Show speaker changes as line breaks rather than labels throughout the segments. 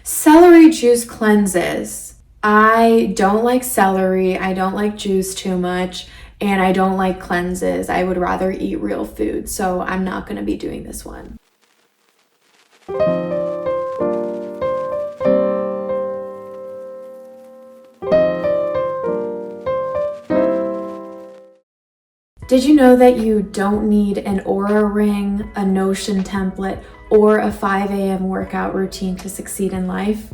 Celery juice cleanses. I don't like celery, I don't like juice too much, and I don't like cleanses. I would rather eat real food, so I'm not going to be doing this one. Did you know that you don't need an Oura ring, a Notion template, or a 5 a.m. workout routine to succeed in life?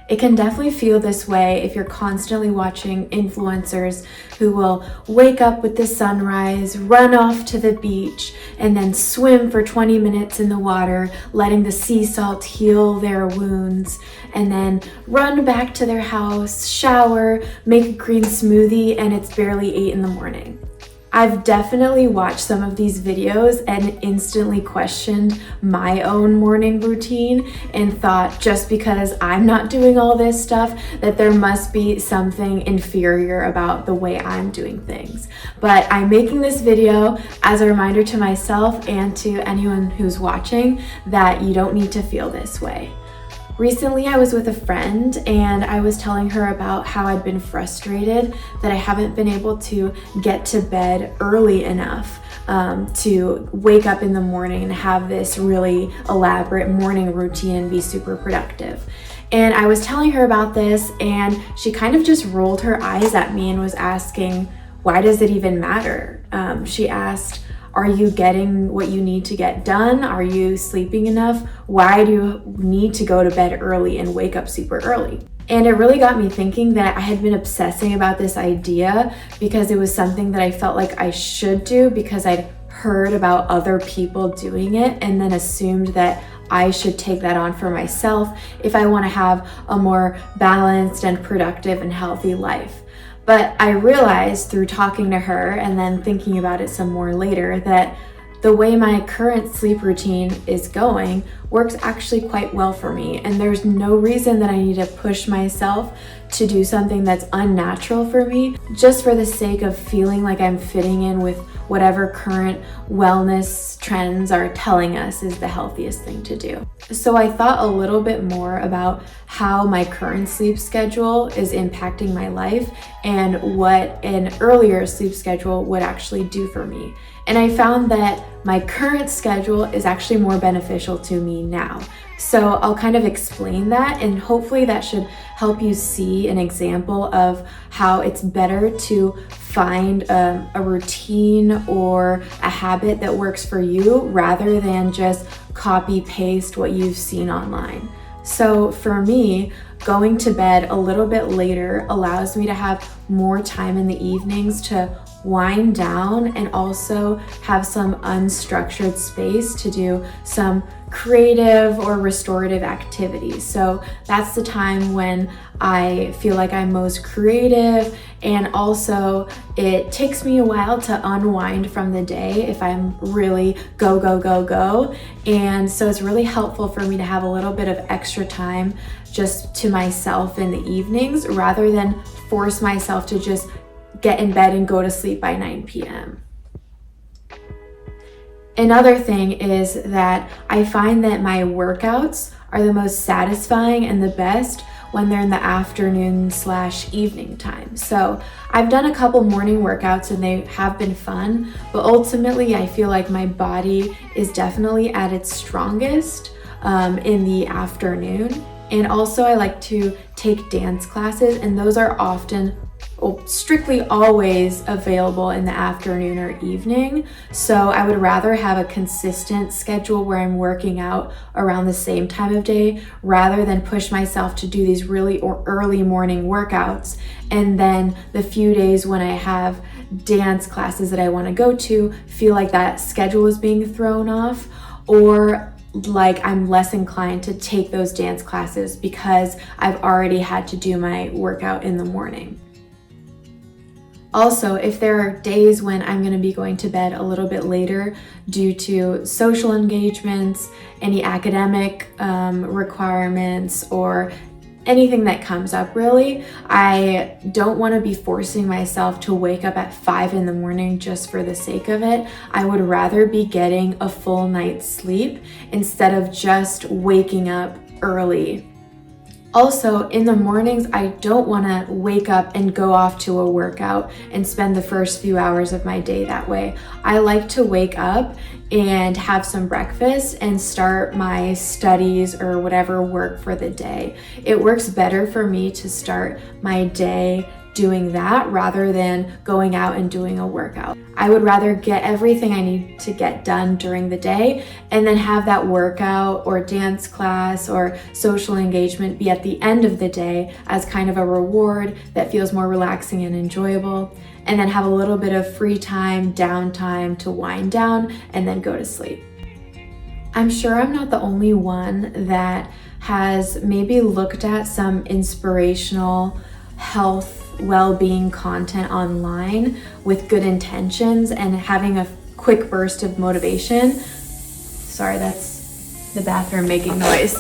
It can definitely feel this way if you're constantly watching influencers who will wake up with the sunrise, run off to the beach, and then swim for 20 minutes in the water, letting the sea salt heal their wounds, and then run back to their house, shower, make a green smoothie, and it's barely 8 in the morning. I've definitely watched some of these videos and instantly questioned my own morning routine and thought just because I'm not doing all this stuff that there must be something inferior about the way I'm doing things. But I'm making this video as a reminder to myself and to anyone who's watching that you don't need to feel this way. Recently, I was with a friend and I was telling her about how I'd been frustrated that I haven't been able to get to bed early enough to wake up in the morning and have this really elaborate morning routine and be super productive. And I was telling her about this and she kind of just rolled her eyes at me and was asking, why does it even matter? She asked, are you getting what you need to get done? Are you sleeping enough? Why do you need to go to bed early and wake up super early? And it really got me thinking that I had been obsessing about this idea because it was something that I felt like I should do because I'd heard about other people doing it and then assumed that I should take that on for myself if I want to have a more balanced and productive and healthy life. But I realized through talking to her and then thinking about it some more later that the way my current sleep routine is going works actually quite well for me. And there's no reason that I need to push myself to do something that's unnatural for me just for the sake of feeling like I'm fitting in with whatever current wellness trends are telling us is the healthiest thing to do. So I thought a little bit more about how my current sleep schedule is impacting my life and what an earlier sleep schedule would actually do for me. And I found that my current schedule is actually more beneficial to me now. So I'll kind of explain that and hopefully that should help you see an example of how it's better to find a routine or a habit that works for you rather than just copy paste what you've seen online. So for me, going to bed a little bit later allows me to have more time in the evenings to wind down and also have some unstructured space to do some creative or restorative activities. So that's the time when I feel like I'm most creative, and also it takes me a while to unwind from the day if I'm really go. And so it's really helpful for me to have a little bit of extra time just to myself in the evenings rather than force myself to just get in bed and go to sleep by 9 p.m. Another thing is that I find that my workouts are the most satisfying and the best when they're in the afternoon/evening time. So I've done a couple morning workouts and they have been fun, but ultimately I feel like my body is definitely at its strongest in the afternoon. And also I like to take dance classes, and those are often strictly always available in the afternoon or evening. So I would rather have a consistent schedule where I'm working out around the same time of day rather than push myself to do these really early morning workouts. And then the few days when I have dance classes that I want to go to feel like that schedule is being thrown off, or like I'm less inclined to take those dance classes because I've already had to do my workout in the morning. Also, if there are days when I'm going to be going to bed a little bit later due to social engagements, any academic requirements, or anything that comes up really, I don't want to be forcing myself to wake up at 5 in the morning just for the sake of it. I would rather be getting a full night's sleep instead of just waking up early Also, in the mornings, I don't want to wake up and go off to a workout and spend the first few hours of my day that way. I like to wake up and have some breakfast and start my studies or whatever work for the day. It works better for me to start my day doing that rather than going out and doing a workout. I would rather get everything I need to get done during the day and then have that workout or dance class or social engagement be at the end of the day as kind of a reward that feels more relaxing and enjoyable, and then have a little bit of free time, downtime to wind down and then go to sleep. I'm sure I'm not the only one that has maybe looked at some inspirational health well-being content online with good intentions and having a quick burst of motivation. Sorry, that's the bathroom making noise.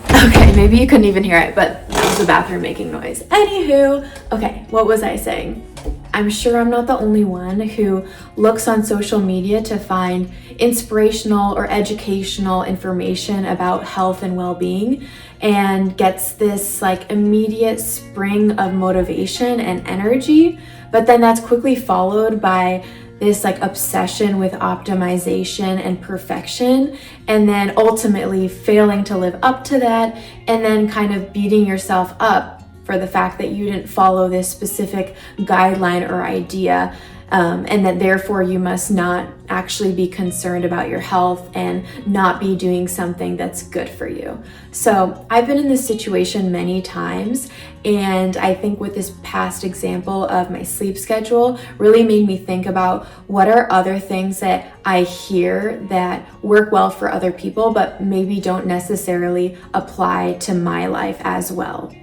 Okay, maybe you couldn't even hear it, but that was the bathroom making noise. Anywho, okay, what was I saying? I'm sure I'm not the only one who looks on social media to find inspirational or educational information about health and well-being and gets this like immediate spring of motivation and energy, but then that's quickly followed by this like obsession with optimization and perfection, and then ultimately failing to live up to that, and then kind of beating yourself up for the fact that you didn't follow this specific guideline or idea, and that therefore you must not actually be concerned about your health and not be doing something that's good for you. So I've been in this situation many times, and I think with this past example of my sleep schedule really made me think about what are other things that I hear that work well for other people but maybe don't necessarily apply to my life as well.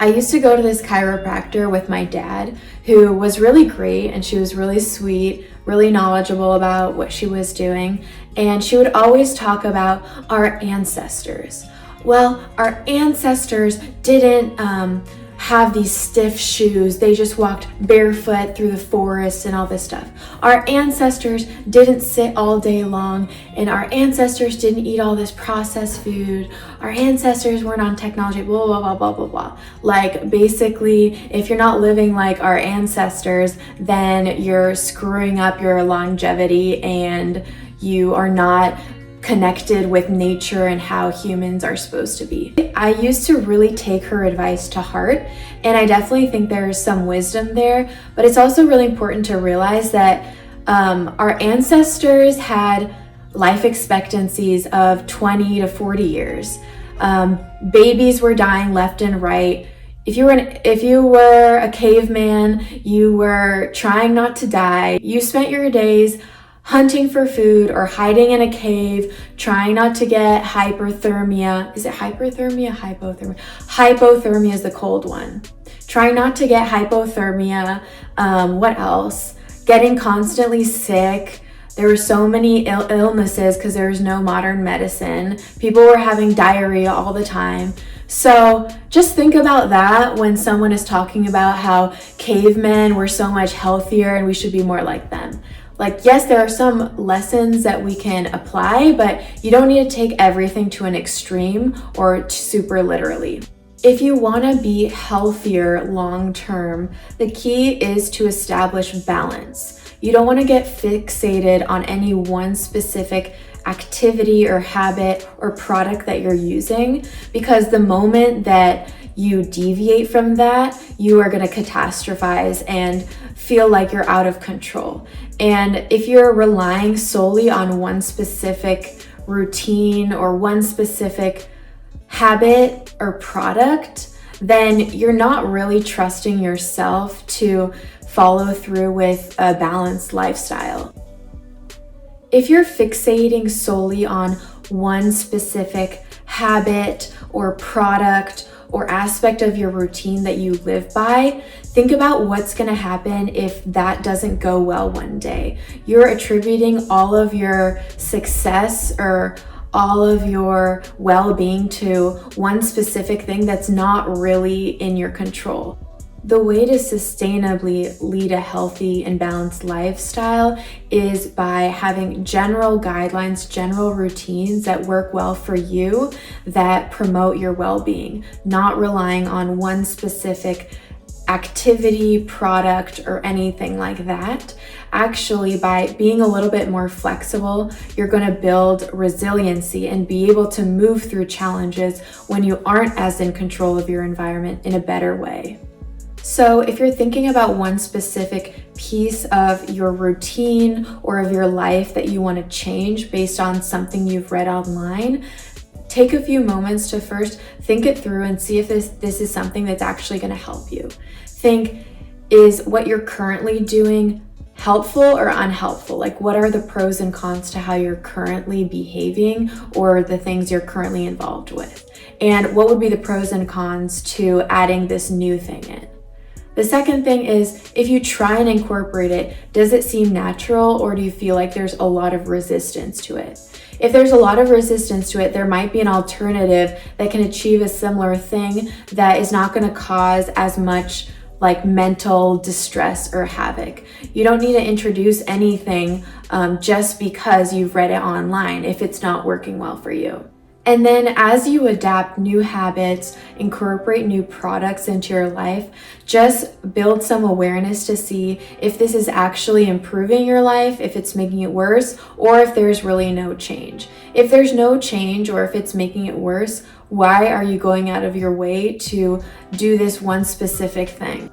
I used to go to this chiropractor with my dad, who was really great, and she was really sweet, really knowledgeable about what she was doing, and she would always talk about our ancestors. Well, our ancestors didn't have these stiff shoes. They just walked barefoot through the forest and all this stuff. Our ancestors didn't sit all day long, and our ancestors didn't eat all this processed food. Our ancestors weren't on technology, blah, blah, blah, blah, blah, blah. Like basically, if you're not living like our ancestors, then you're screwing up your longevity and you are not connected with nature and how humans are supposed to be. I used to really take her advice to heart, and I definitely think there's some wisdom there, but it's also really important to realize that our ancestors had life expectancies of 20 to 40 years. Babies were dying left and right. If you were a caveman, you were trying not to die. You spent your days hunting for food or hiding in a cave, trying not to get hyperthermia. Is it hyperthermia? Hypothermia. Hypothermia is the cold one. Trying not to get hypothermia. What else? Getting constantly sick. There were so many illnesses because there was no modern medicine. People were having diarrhea all the time. So just think about that when someone is talking about how cavemen were so much healthier and we should be more like them. Like, yes, there are some lessons that we can apply, but you don't need to take everything to an extreme or super literally. If you want to be healthier long term, the key is to establish balance. You don't want to get fixated on any one specific activity or habit or product that you're using, because the moment that you deviate from that, you are going to catastrophize and feel like you're out of control. And if you're relying solely on one specific routine or one specific habit or product, then you're not really trusting yourself to follow through with a balanced lifestyle. If you're fixating solely on one specific habit or product or aspect of your routine that you live by, think about what's gonna happen if that doesn't go well one day. You're attributing all of your success or all of your well-being to one specific thing that's not really in your control. The way to sustainably lead a healthy and balanced lifestyle is by having general guidelines, general routines that work well for you, that promote your well-being, not relying on one specific activity, product, or anything like that. Actually, by being a little bit more flexible, you're going to build resiliency and be able to move through challenges when you aren't as in control of your environment in a better way. So if you're thinking about one specific piece of your routine or of your life that you want to change based on something you've read online, take a few moments to first think it through and see if this is something that's actually going to help you. Think, is what you're currently doing helpful or unhelpful? Like, what are the pros and cons to how you're currently behaving or the things you're currently involved with? And what would be the pros and cons to adding this new thing in? The second thing is, if you try and incorporate it, does it seem natural or do you feel like there's a lot of resistance to it? If there's a lot of resistance to it, there might be an alternative that can achieve a similar thing that is not going to cause as much like mental distress or havoc. You don't need to introduce anything just because you've read it online if it's not working well for you. And then as you adapt new habits, incorporate new products into your life, just build some awareness to see if this is actually improving your life, if it's making it worse, or if there's really no change. If there's no change or if it's making it worse, why are you going out of your way to do this one specific thing?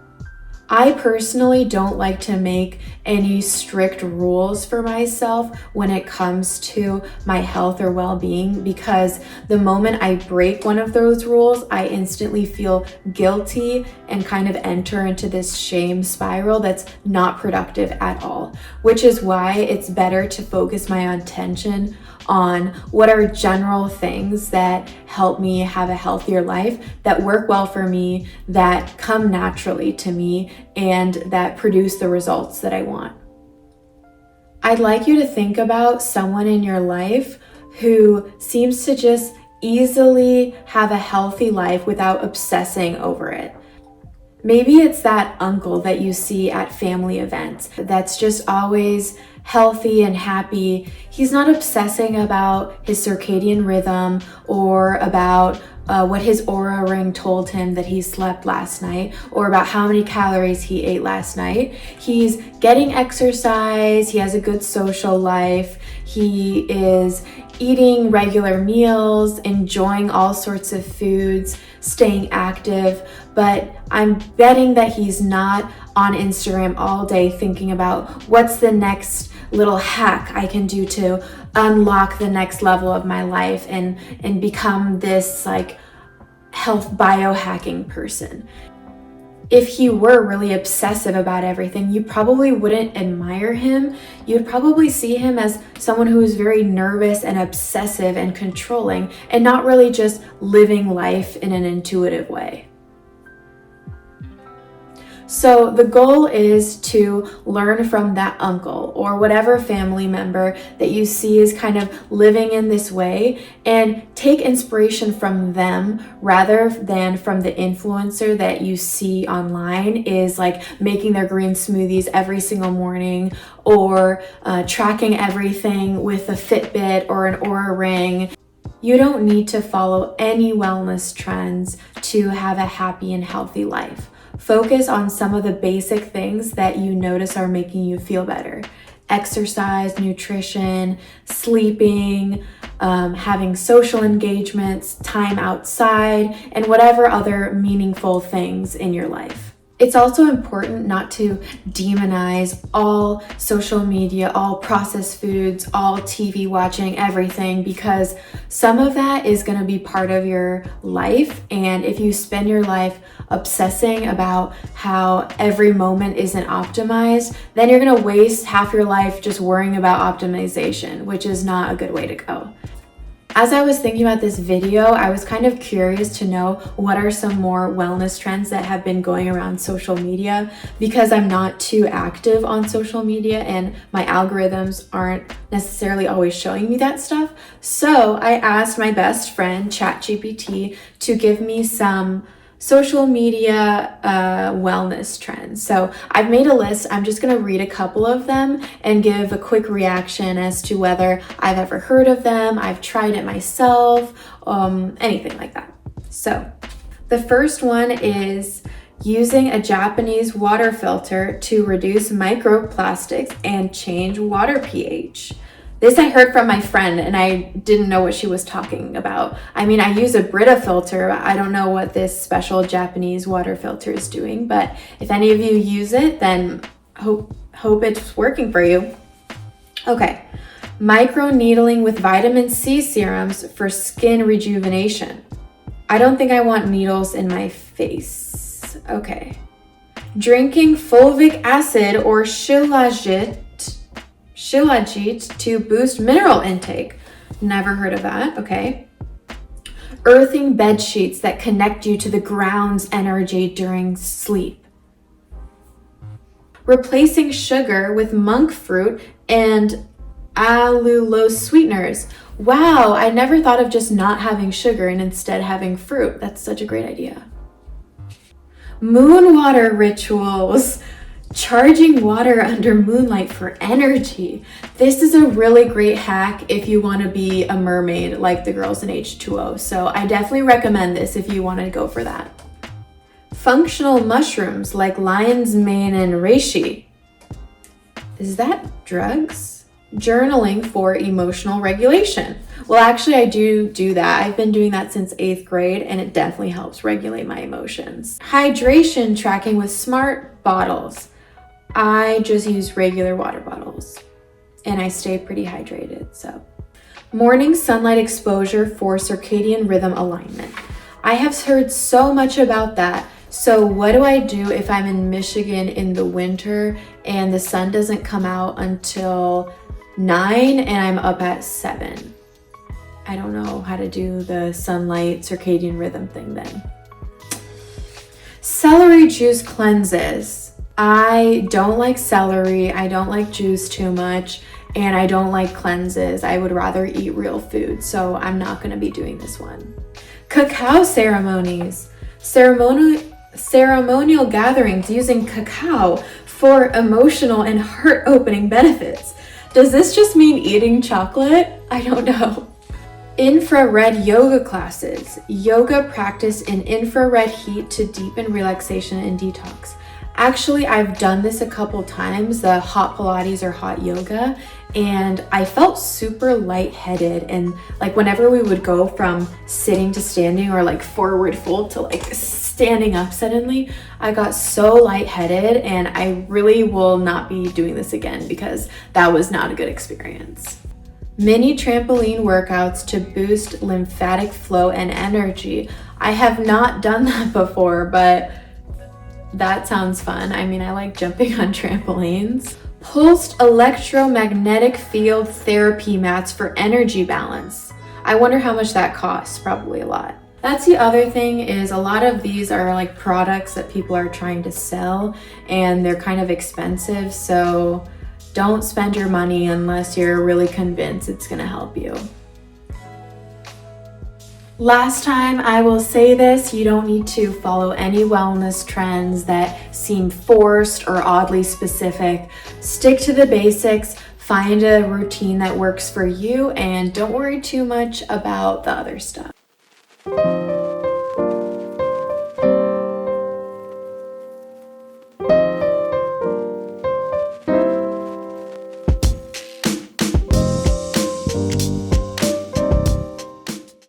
I personally don't like to make any strict rules for myself when it comes to my health or well-being, because the moment I break one of those rules, I instantly feel guilty and kind of enter into this shame spiral that's not productive at all, which is why it's better to focus my attention on what are general things that help me have a healthier life, that work well for me, that come naturally to me, and that produce the results that I want. I'd like you to think about someone in your life who seems to just easily have a healthy life without obsessing over it. Maybe it's that uncle that you see at family events that's just always healthy and happy. He's not obsessing about his circadian rhythm or about what his Oura ring told him that he slept last night, or about how many calories he ate last night. He's getting exercise, he has a good social life, he is eating regular meals, enjoying all sorts of foods, staying active, but I'm betting that he's not on Instagram all day thinking about what's the next little hack I can do to unlock the next level of my life and become this like health biohacking person. If he were really obsessive about everything, you probably wouldn't admire him. You'd probably see him as someone who is very nervous and obsessive and controlling, and not really just living life in an intuitive way. So the goal is to learn from that uncle or whatever family member that you see is kind of living in this way, and take inspiration from them rather than from the influencer that you see online is like making their green smoothies every single morning, or tracking everything with a Fitbit or an Oura ring. You don't need to follow any wellness trends to have a happy and healthy life. Focus on some of the basic things that you notice are making you feel better. Exercise, nutrition, sleeping, having social engagements, time outside, and whatever other meaningful things in your life. It's also important not to demonize all social media, all processed foods, all TV watching, everything, because some of that is going to be part of your life. And if you spend your life obsessing about how every moment isn't optimized, then you're going to waste half your life just worrying about optimization, which is not a good way to go. As I was thinking about this video, I was kind of curious to know what are some more wellness trends that have been going around social media, because I'm not too active on social media and my algorithms aren't necessarily always showing me that stuff. So I asked my best friend, ChatGPT, to give me some social media wellness trends. So I've made a list. I'm just going to read a couple of them and give a quick reaction as to whether I've ever heard of them, I've tried it myself, anything like that. So the first one is using a Japanese water filter to reduce microplastics and change water pH. This I heard from my friend and I didn't know what she was talking about. I mean, I use a Brita filter. I don't know what this special Japanese water filter is doing, but if any of you use it, then hope it's working for you. Okay, micro needling with vitamin C serums for skin rejuvenation. I don't think I want needles in my face. Okay. Drinking fulvic acid or shilajit to boost mineral intake. Never heard of that. Okay. Earthing bed sheets that connect you to the ground's energy during sleep. Replacing sugar with monk fruit and allulose sweeteners. Wow, I never thought of just not having sugar and instead having fruit. That's such a great idea. Moon water rituals. Charging water under moonlight for energy. This is a really great hack if you want to be a mermaid like the girls in H2O. So I definitely recommend this if you want to go for that. Functional mushrooms like lion's mane and reishi. Is that drugs? Journaling for emotional regulation. Well, actually, I do that. I've been doing that since 8th grade, and it definitely helps regulate my emotions. Hydration tracking with smart bottles. I just use regular water bottles, and I stay pretty hydrated, so. Morning sunlight exposure for circadian rhythm alignment. I have heard so much about that. So what do I do if I'm in Michigan in the winter and the sun doesn't come out until 9 and I'm up at 7? I don't know how to do the sunlight circadian rhythm thing then. Celery juice cleanses. I don't like celery, I don't like juice too much, and I don't like cleanses. I would rather eat real food, so I'm not going to be doing this one. Cacao ceremonies. Ceremonial gatherings using cacao for emotional and heart-opening benefits. Does this just mean eating chocolate? I don't know. Infrared yoga classes. Yoga practice in infrared heat to deepen relaxation and detox. Actually, I've done this a couple times, the hot Pilates or hot yoga, and I felt super lightheaded. And like whenever we would go from sitting to standing or like forward fold to like standing up suddenly, I got so lightheaded, and I really will not be doing this again because that was not a good experience. Mini trampoline workouts to boost lymphatic flow and energy. I have not done that before, but that sounds fun. I mean, I like jumping on trampolines. Pulsed electromagnetic field therapy mats for energy balance. I wonder how much that costs. Probably a lot. That's the other thing, is a lot of these are like products that people are trying to sell and they're kind of expensive. So don't spend your money unless you're really convinced it's gonna help you. Last time, I will say this, you don't need to follow any wellness trends that seem forced or oddly specific. Stick to the basics, find a routine that works for you, and don't worry too much about the other stuff.